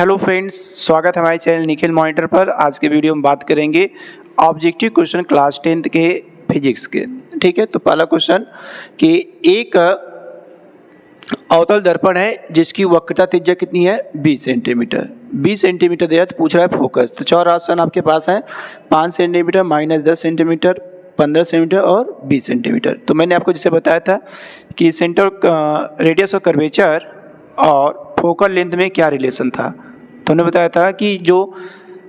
Hello friends, स्वागत है हमारे चैनल निखिल मॉनिटर पर। आज के वीडियो में बात करेंगे ऑब्जेक्टिव क्वेश्चन क्लास 10th के फिजिक्स के। ठीक है, तो पहला क्वेश्चन कि एक अवतल दर्पण है जिसकी वक्रता त्रिज्या कितनी है 20 सेंटीमीटर। 20 सेंटीमीटर दिया तो पूछ रहा है फोकस। तो चार ऑप्शन आपके पास है, 5 सेंटीमीटर, -10 सेंटीमीटर, 15 सेंटीमीटर और 20 सेंटीमीटर। तो मैंने आपको जैसे बताया था कि सेंटर रेडियस ऑफ कर्वेचर और फोकल लेंथ में क्या रिलेशन था। तो हमने बताया था कि जो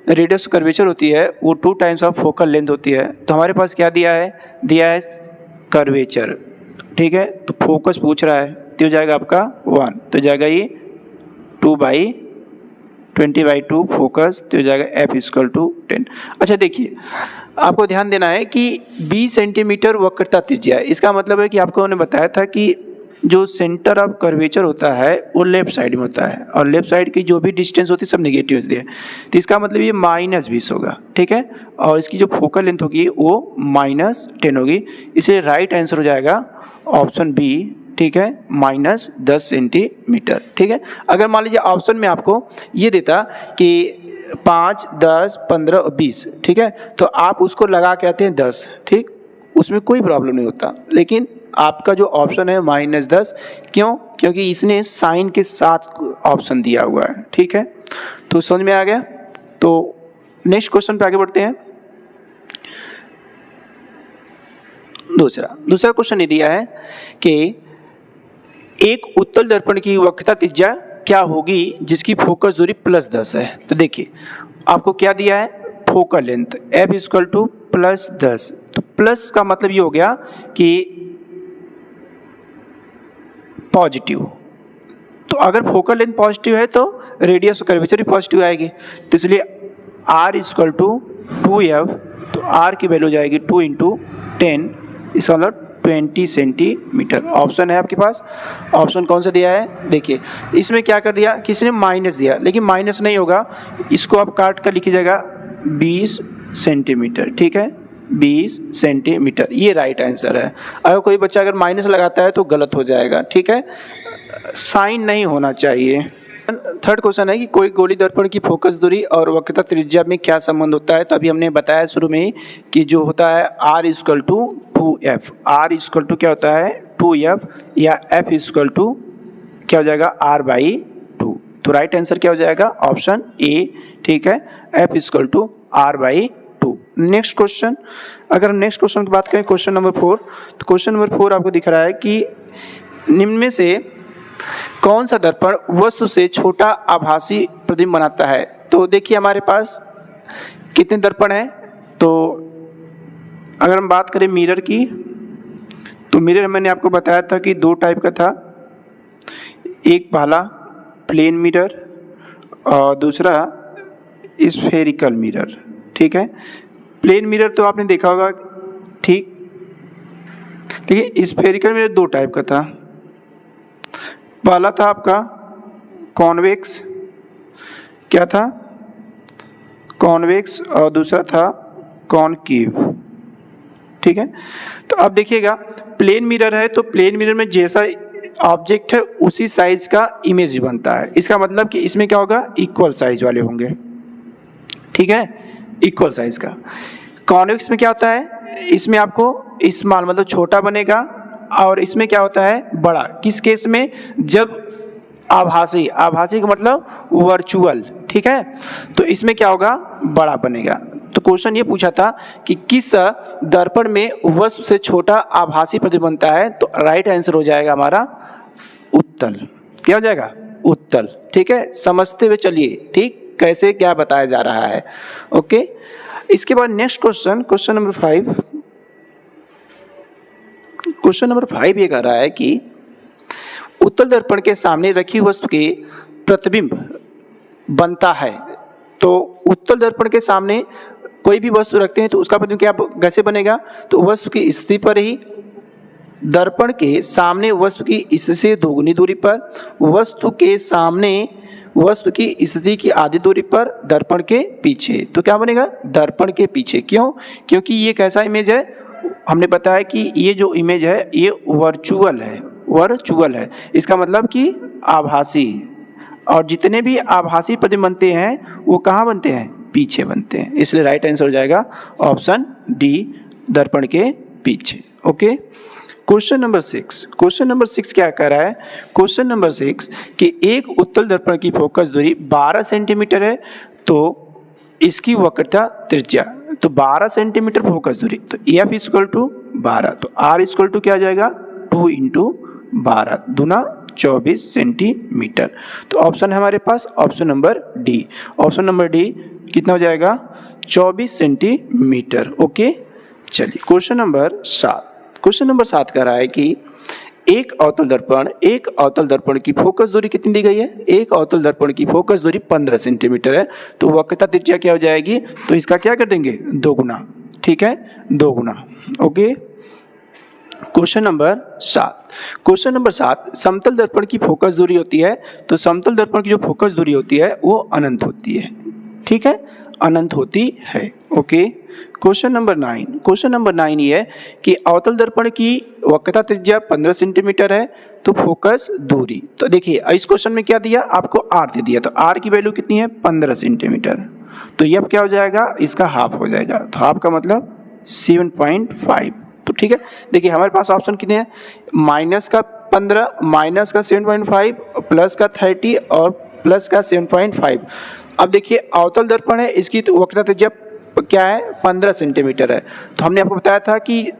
रेडियस कर्वेचर होती है वो 2 टाइम्स ऑफ फोकल लेंथ होती है। तो हमारे पास क्या दिया है कर्वेचर। ठीक है, तो फोकस पूछ रहा है तो हो जाएगा आपका 1, तो जाएगा ये 2/20/2 फोकस, तो हो जाएगा F=10। अच्छा देखिए, आपको ध्यान देना है कि 20 सेंटीमीटर वक्रता त्रिज्या है। इसका मतलब है कि आपको उन्होंने बताया था कि जो सेंटर ऑफ कर्वेचर होता है वो लेफ्ट साइड में होता है और लेफ्ट साइड की जो भी डिस्टेंस होती है सब नेगेटिव होती है। तो इसका मतलब ये -20 होगा। ठीक है, और इसकी जो फोकल लेंथ होगी वो -10 होगी। इसलिए राइट आंसर हो जाएगा ऑप्शन बी। ठीक है, -10 सेंटीमीटर। ठीक है, अगर मान लीजिए ऑप्शन में आपको ये देता कि 5, 10, 15 और 20, ठीक है, तो आप उसको लगा के आते हैं 10। ठीक, उसमें कोई प्रॉब्लम नहीं होता। लेकिन आपका जो ऑप्शन है -10, क्यों? क्योंकि इसने साइन के साथ ऑप्शन दिया हुआ है। ठीक है, तो समझ में आ गया। तो नेक्स्ट क्वेश्चन पे आगे बढ़ते हैं। दूसरा क्वेश्चन ये दिया है कि एक उत्तल दर्पण की वक्रता त्रिज्या क्या होगी जिसकी फोकस दूरी +10 है। तो देखिए आपको क्या दिया है, फोकल लेंथ F=+10। तो प्लस का मतलब ये हो गया कि पॉजिटिव। तो अगर फोकल लेंथ पॉजिटिव है तो रेडियस ऑफ कर्वेचर भी पॉजिटिव आएगी। तो इसलिए R=2F, तो R की वैल्यू जाएगी 2 × 10, इसका मतलब 20 सेंटीमीटर। ऑप्शन है आपके पास, ऑप्शन कौन सा दिया है देखिए। इसमें क्या कर दिया, किसी ने माइनस दिया, लेकिन माइनस नहीं होगा, इसको आप काट कर लिखी जाएगा 20 सेंटीमीटर। ठीक है, 20 सेंटीमीटर ये राइट आंसर है। अगर कोई बच्चा अगर माइनस लगाता है तो गलत हो जाएगा। ठीक है, साइन नहीं होना चाहिए। थर्ड क्वेश्चन है कि कोई गोली दर्पण की फोकस दूरी और वक्रता त्रिज्या में क्या संबंध होता है। तो अभी हमने बताया शुरू में ही कि जो होता है R=2F। R= क्या होता है 2F, या F= क्या हो जाएगा R/2। तो राइट आंसर क्या हो जाएगा ऑप्शन ए। ठीक है, F=R/2। नेक्स्ट क्वेश्चन, अगर नेक्स्ट क्वेश्चन की बात करें, क्वेश्चन नंबर 4। तो क्वेश्चन नंबर 4 आपको दिख रहा है कि निम्न में से कौन सा दर्पण वस्तु से छोटा आभासी प्रतिबिंब बनाता है। तो देखिए हमारे पास कितने दर्पण हैं। तो अगर हम बात करें मिरर की, तो मिरर मैंने आपको बताया था कि 2 टाइप का था। एक पहला प्लेन मिरर और दूसरा स्फेरिकल मिरर। ठीक है, प्लेन मिरर तो आपने देखा होगा। ठीक, देखिए स्फेरिकल मिरर 2 टाइप का था। पहला था आपका कॉन्वेक्स, क्या था कॉन्वेक्स, और दूसरा था कॉनकेव। ठीक है, तो अब देखिएगा प्लेन मिरर है तो प्लेन मिरर में जैसा ऑब्जेक्ट है उसी साइज का इमेज बनता है। इसका मतलब कि इसमें क्या होगा, इक्वल साइज वाले होंगे। ठीक है, इक्वल साइज का। कॉन्वेक्स में क्या होता है, इसमें आपको स्मॉल मतलब छोटा बनेगा, और इसमें क्या होता है बड़ा। किस केस में, जब आभासी का मतलब वर्चुअल। ठीक है, तो इसमें क्या होगा बड़ा बनेगा। तो क्वेश्चन ये पूछा था कि किस दर्पण में वस्तु से छोटा आभासी प्रतिबिंब बनता है। तो राइट आंसर हो जाएगा हमारा उत्तल। क्या हो जाएगा उत्तल। ठीक है, समझते हुए चलिए ठीक कैसे क्या बताया जा रहा है। ओके, इसके बाद next question, question number 5। Question number 5 ये कह रहा है कि उत्तल दर्पण के सामने रखी वस्तु के प्रतिबिंब बनता है। तो उत्तल दर्पण के सामने कोई भी वस्तु रखते हैं तो उसका प्रतिबिंब क्या कैसे बनेगा। तो वस्तु की स्थिति पर ही, दर्पण के सामने वस्तु की इससे दोगुनी दूरी पर, वस्तु के सामने वस्तु की स्थिति की आधी दूरी पर, दर्पण के पीछे। तो क्या बनेगा दर्पण के पीछे। क्यों? क्योंकि ये कैसा इमेज है, हमने बताया कि ये जो इमेज है ये वर्चुअल है। इसका मतलब कि आभासी, और जितने भी आभासी प्रतिबिंब बनते हैं वो कहाँ बनते हैं, पीछे बनते हैं, इसलिए राइट आंसर हो जाएगा ऑप्शन डी, दर्पण के पीछे। Okay, question number 6। Question number 6 क्या कह रहा है, क्वेश्चन नंबर 6 कि एक उत्तल दर्पण की फोकस दूरी 12 सेंटीमीटर है, तो इसकी वक्रता त्रिज्या, तो 12 सेंटीमीटर फोकस दूरी, तो एफ इक्वल टू 12, तो आर इक्वल टू क्या आ जाएगा 2 इंटू 12 दूना 24 सेंटीमीटर। तो ऑप्शन है हमारे पास option number D, option number D कितना हो जाएगा 24 सेंटीमीटर। ओके, चलिए क्वेश्चन नंबर 7। क्वेश्चन नंबर 7 कह रहा है कि एक अवतल दर्पण की फोकस दूरी कितनी दी गई है, एक अवतल दर्पण की फोकस दूरी 15 सेंटीमीटर है, तो वक्रता त्रिज्या क्या हो जाएगी, तो इसका क्या कर देंगे 2 गुना, ठीक है 2 गुना। Okay, question number 7। Question number 7, समतल दर्पण की फोकस दूरी होती है, तो समतल दर्पण की जो फोकस दूरी होती है वो अनंत होती है, ठीक है अनंत होती है। Okay, question number 9। Question number 9 ये है कि अवतल दर्पण की वक्रता त्रिज्या 15 सेंटीमीटर है, तो फोकस दूरी, तो देखिए इस क्वेश्चन में क्या दिया आपको आर दे दिया, तो आर की वैल्यू कितनी है 15 सेंटीमीटर, तो ये अब क्या हो जाएगा इसका हाफ हो जाएगा, तो हाफ का मतलब 7.5, तो ठीक है। देखिए हमारे पास ऑप्शन कितने हैं, माइनस का 15, माइनस का 7.5, प्लस का 30 और प्लस का 7.5। अब देखिए अवतल दर्पण है, इसकी तो वक्रता त्रिज्या क्या है 15 सेंटीमीटर है, तो हमने आपको बताया था कि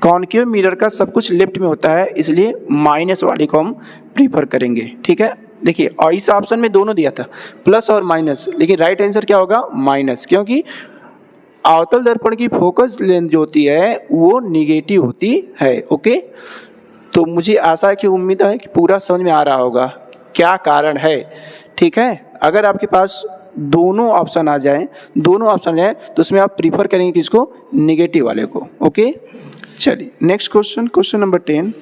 कॉनकेव मिरर का सब कुछ लेफ्ट में होता है, इसलिए माइनस वाली को हम प्रीफर करेंगे, ठीक है। देखिए और इस ऑप्शन में दोनों दिया था प्लस और माइनस, लेकिन राइट आंसर क्या होगा माइनस, क्योंकि अवतल दर्पण की फोकस लेंथ जो होती है वो निगेटिव होती है। ओके, तो मुझे आशा है कि उम्मीद है कि पूरा समझ में आ रहा होगा क्या कारण है, ठीक है। अगर आपके पास दोनों ऑप्शन आ जाएं, तो उसमें आप प्रीफर करेंगे किसको, निगेटिव वाले को। ओके, चलिए next question, question number 10।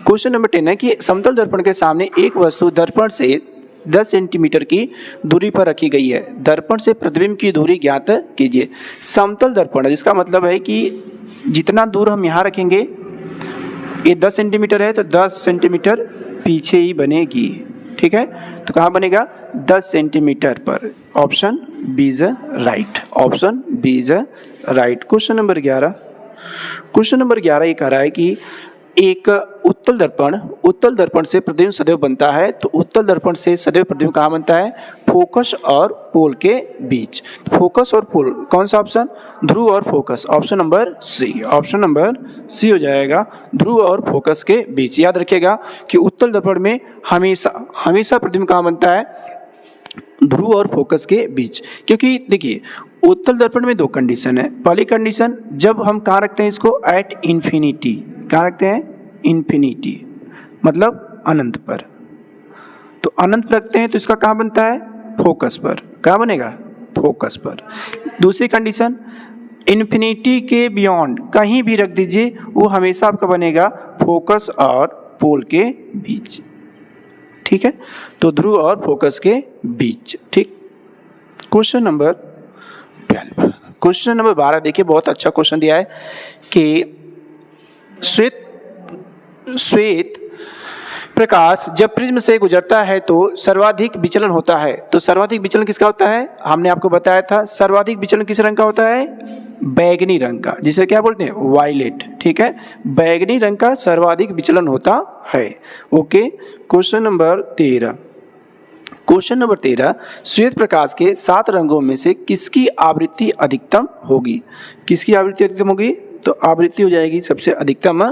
Question number 10 है कि समतल दर्पण के सामने एक वस्तु दर्पण से 10 सेंटीमीटर की दूरी पर रखी गई है, दर्पण से प्रतिबिंब की दूरी ज्ञात कीजिए। समतल दर्पण जिसका मतलब है कि जितना दूर हम यहाँ रखेंगे, ये 10 सेंटीमीटर है तो 10 सेंटीमीटर पीछे ही बनेगी, ठीक है। तो कहाँ बनेगा 10 सेंटीमीटर पर, option B is right, option B is right. Question number 11। Question number 11 ये कह रहा है कि एक उत्तल दर्पण से प्रतिबिंब सदैव बनता है, तो उत्तल दर्पण से सदैव प्रतिबिंब कहाँ बनता है, फोकस और पोल के बीच। फोकस और पोल कौन सा ऑप्शन, ध्रुव और focus, option number C, option number C हो जाएगा, ध्रुव और फोकस के बीच। याद रखिएगा कि उत्तल दर्पण में हमेशा प्रतिबिंब कहाँ बनता है, ध्रुव और फोकस के बीच, क्योंकि देखिए उत्तल दर्पण में 2 कंडीशन है। पहली कंडीशन जब हम कहाँ रखते हैं इसको, एट इन्फिनिटी, कहाँ रखते हैं इन्फिनिटी, मतलब अनंत पर, तो अनंत पर रखते हैं तो इसका कहाँ बनता है, फोकस पर, कहाँ बनेगा फोकस पर। दूसरी कंडीशन इन्फिनिटी के बियॉन्ड कहीं भी रख दीजिए, वो हमेशा आपका बनेगा फोकस और पोल के बीच, ठीक है। तो ध्रुव और फोकस के बीच, ठीक। Question number 12। क्वेश्चन नंबर 12 देखिए बहुत अच्छा क्वेश्चन दिया है कि श्वेत प्रकाश जब प्रिज्म से गुजरता है तो सर्वाधिक विचलन होता है, तो सर्वाधिक विचलन किसका होता है, हमने आपको बताया था सर्वाधिक विचलन किस रंग का होता है, बैगनी रंग का, जिसे क्या बोलते हैं वायलेट, ठीक है, बैगनी रंग का सर्वाधिक विचलन होता है। Okay, question number 13। Question number 13, श्वेत प्रकाश के 7 रंगों में से किसकी आवृत्ति अधिकतम होगी, किसकी आवृत्ति अधिकतम होगी, तो आवृत्ति हो जाएगी सबसे अधिकतम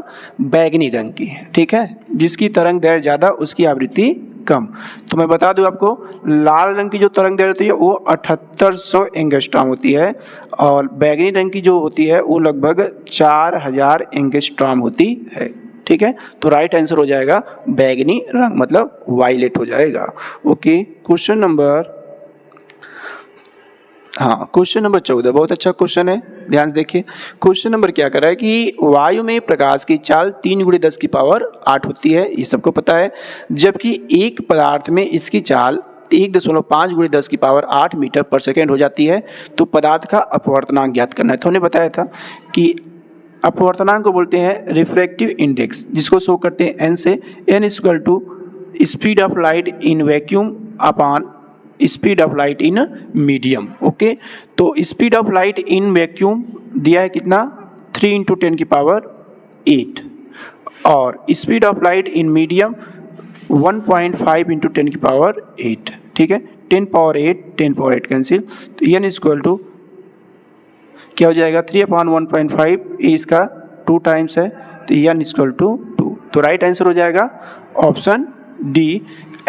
बैगनी रंग की, ठीक है। जिसकी तरंग दैर्घ्य ज़्यादा उसकी आवृत्ति कम। तो मैं बता दूं आपको, लाल रंग की जो तरंग दैर्घ्य होती है वो 7800 एंगस्ट्रॉम होती है, और बैगनी रंग की जो होती है वो लगभग 4000 एंगस्ट्रॉम होती है, ठीक है। तो राइट आंसर हो जाएगा बैगनी रंग, मतलब वायलेट हो जाएगा। ओके, क्वेश्चन नंबर, हाँ क्वेश्चन नंबर 14 बहुत अच्छा क्वेश्चन है, ध्यान से देखिए। क्वेश्चन नंबर क्या कर रहा है कि वायु में प्रकाश की चाल 3 × 10⁸ होती है, ये सबको पता है, जबकि एक पदार्थ में इसकी चाल 1.5 × 10⁸ मीटर पर सेकेंड हो जाती है, तो पदार्थ का अपवर्तनांक ज्ञात करना है। तो हमने बताया था कि अपवर्तनांक को बोलते हैं रिफ्रैक्टिव इंडेक्स, जिसको शो करते हैं n से, n = speed of light in vacuum upon speed of light in medium. Okay, तो speed of light in vacuum दिया है कितना, 3 × 10⁸ और speed of light in medium 1.5 × 10⁸। ठीक है, 10⁸ कैंसिल, तो n इक्वल टू क्या हो जाएगा, 3/1.5, इसका 2 टाइम्स है तो n इक्वल टू 2। तो राइट आंसर हो जाएगा ऑप्शन डी,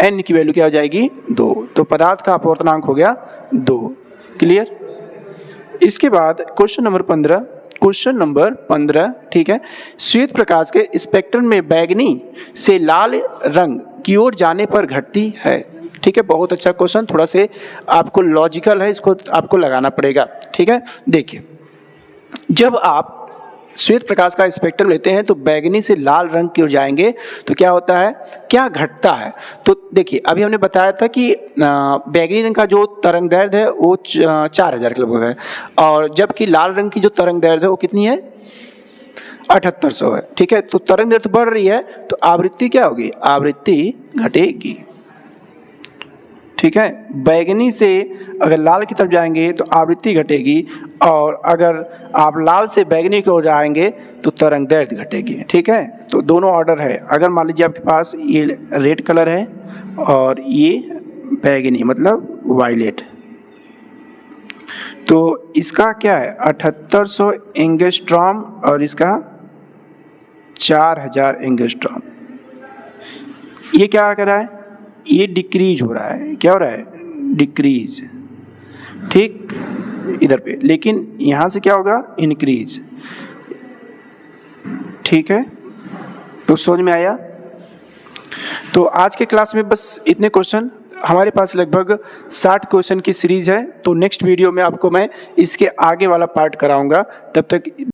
n की वैल्यू क्या हो जाएगी, 2। तो पदार्थ का अपवर्तनांक हो गया 2। क्लियर। इसके बाद क्वेश्चन नंबर 15, ठीक है, श्वेत प्रकाश के स्पेक्ट्रम में बैंगनी से लाल रंग की ओर जाने पर घटती है। ठीक है, बहुत अच्छा क्वेश्चन, थोड़ा से आपको लॉजिकल है, इसको आपको लगाना पड़ेगा। ठीक है, देखिए जब आप श्वेत प्रकाश का स्पेक्ट्रम लेते हैं तो बैंगनी से लाल रंग की ओर जाएंगे तो क्या होता है, क्या घटता है। तो देखिए अभी हमने बताया था कि बैंगनी रंग का जो तरंग दैर्ध्य है वो 4000 के लगभग है, और जबकि लाल रंग की जो तरंग दैर्ध्य है वो कितनी है, 7800 है। ठीक है, तो तरंग दैर्ध्य बढ़ रही है तो आवृत्ति क्या होगी, आवृत्ति घटेगी। ठीक है, बैंगनी से अगर लाल की तरफ जाएंगे तो आवृत्ति घटेगी, और अगर आप लाल से बैंगनी की ओर जाएंगे तो तरंग दैर्ध्य घटेगी। ठीक है, तो दोनों ऑर्डर है। अगर मान लीजिए आपके पास ये रेड कलर है और ये बैंगनी मतलब वायलेट, तो इसका क्या है 7800 एंगस्ट्रॉम और इसका 4000 एंगस्ट्रॉम। ये क्या कर रहा है, ये डिक्रीज हो रहा है, क्या हो रहा है, डिक्रीज। ठीक, इधर पे, लेकिन यहां से क्या होगा, इंक्रीज। ठीक है, तो समझ में आया। तो आज के क्लास में बस इतने क्वेश्चन, हमारे पास लगभग 60 क्वेश्चन की सीरीज है। तो नेक्स्ट वीडियो में आपको मैं इसके आगे वाला पार्ट कराऊंगा। तब तक